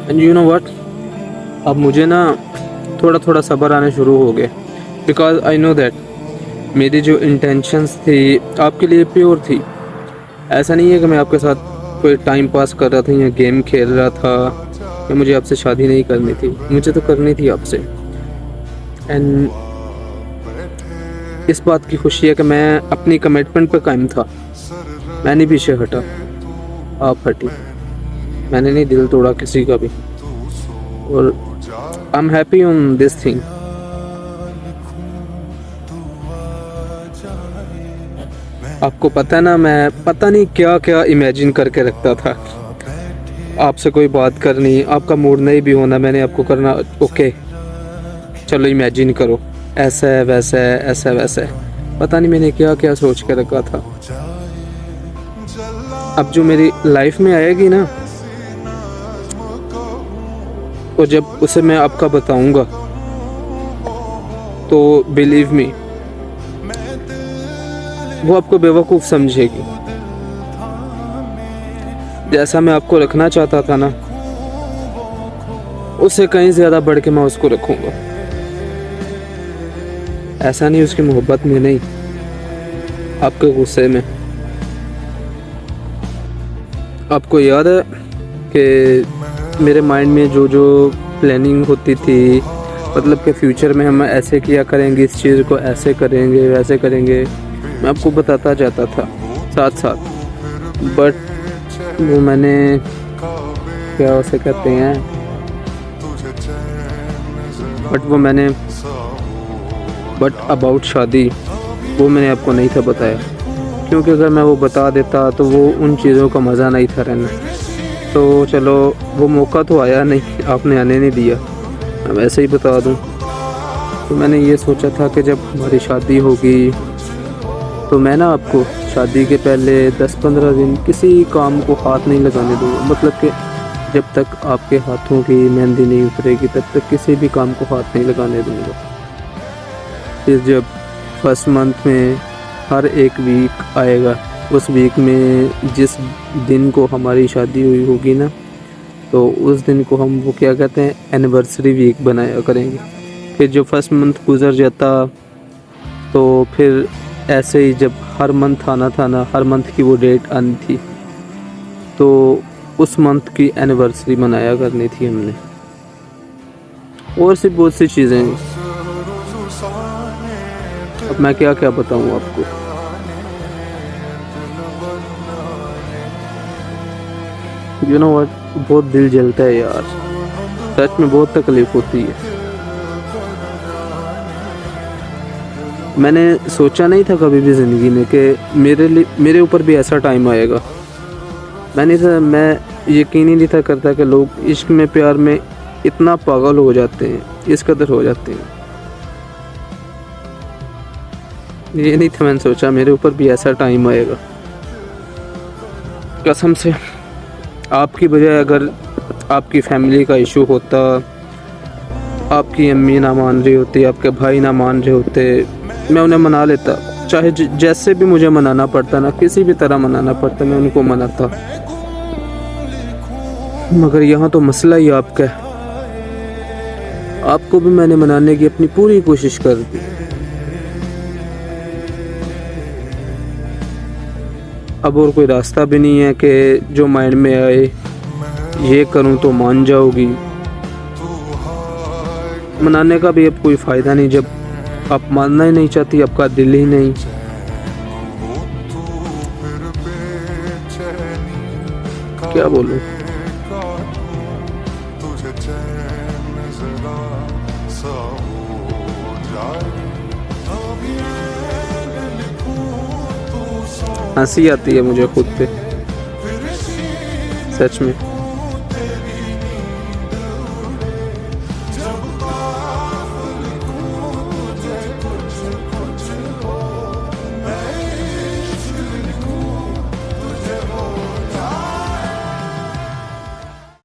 And you know what, अब मुझे ना थोड़ा थोड़ा सब्र आने शुरू हो गए, बिकॉज आई नो दैट मेरी जो इंटेंशंस थी आपके लिए प्योर थी। ऐसा नहीं है कि मैं आपके साथ कोई टाइम पास कर रहा था या गेम खेल रहा था, या मुझे आपसे शादी नहीं करनी थी, मुझे तो करनी थी आपसे। एंड इस बात की खुशी है कि मैं अपनी कमिटमेंट पे कायम था, मैं नहीं पीछे हटा, आप हटी। मैंने नहीं दिल तोड़ा किसी का भी, और I am happy on this thing. आपको पता है ना, मैं पता नहीं क्या क्या इमेजिन करके रखता था, आपसे कोई बात करनी, आपका मूड नहीं भी होना, मैंने आपको करना, ओके चलो इमेजिन करो, ऐसा है वैसा है ऐसा वैसा है, पता नहीं मैंने क्या क्या सोच के रखा था। अब जो मेरी लाइफ में आएगी ना, और जब उसे मैं आपका बताऊंगा तो बिलीव मी वो आपको बेवकूफ़ समझेगी। जैसा मैं आपको रखना चाहता था ना, उससे कहीं ज़्यादा बढ़ के मैं उसको रखूंगा। ऐसा नहीं उसकी मोहब्बत में नहीं, आपके गुस्से में। आपको याद है कि मेरे माइंड में जो जो प्लानिंग होती थी, मतलब कि फ्यूचर में हम ऐसे किया करेंगे, इस चीज़ को ऐसे करेंगे वैसे करेंगे, मैं आपको बताता जाता था साथ साथ। बट वो मैंने, क्या उसे कहते हैं, बट अबाउट शादी वो मैंने आपको नहीं था बताया, क्योंकि अगर मैं वो बता देता तो वो उन चीज़ों का मज़ा नहीं था रहना। तो चलो वो मौका तो आया नहीं, आपने आने नहीं दिया, मैं वैसे ही बता दूं। तो मैंने ये सोचा था कि जब हमारी शादी होगी तो मैं ना आपको शादी के पहले 10-15 दिन किसी काम को हाथ नहीं लगाने दूँगा, मतलब कि जब तक आपके हाथों की मेहंदी नहीं उतरेगी तब तक किसी भी काम को हाथ नहीं लगाने दूँगा। फिर जब फर्स्ट मंथ में हर एक वीक आएगा, उस वीक में जिस दिन को हमारी शादी हुई होगी ना, तो उस दिन को हम वो क्या कहते हैं, एनिवर्सरी वीक बनाया करेंगे। फिर जो फर्स्ट मंथ गुजर जाता, तो फिर ऐसे ही जब हर मंथ आना था ना, हर मंथ की वो डेट आनी थी, तो उस मंथ की एनिवर्सरी मनाया करनी थी हमने। और सिर्फ बहुत सी चीज़ें, अब मैं क्या क्या बताऊँ आपको। यू नो व्हाट, बहुत दिल जलता है यार, सच में बहुत तकलीफ़ होती है। मैंने सोचा नहीं था कभी भी ज़िंदगी में कि मेरे ऊपर भी ऐसा टाइम आएगा। मैं यकीन ही नहीं था करता कि लोग इश्क में, प्यार में इतना पागल हो जाते हैं, इस कदर हो जाते हैं। ये नहीं था मैंने सोचा मेरे ऊपर भी ऐसा टाइम आएगा। कसम से, आपकी बजाय अगर आपकी फैमिली का इशू होता, आपकी अम्मी ना मान रही होती, आपके भाई ना मान रहे होते, मैं उन्हें मना लेता, चाहे जैसे भी मुझे मनाना पड़ता ना, किसी भी तरह मनाना पड़ता, मैं उनको मनाता। मगर यहाँ तो मसला ही आपका है, आपको भी मैंने मनाने की अपनी पूरी कोशिश कर दी। अब और कोई रास्ता भी नहीं है कि जो माइंड में आए ये करूँ तो मान जाओगी। मनाने का भी अब कोई फ़ायदा नहीं, जब आप मानना ही नहीं चाहती, आपका दिल ही नहीं। क्या बोलूं। हंसी आती है मुझे खुद पे, सच में।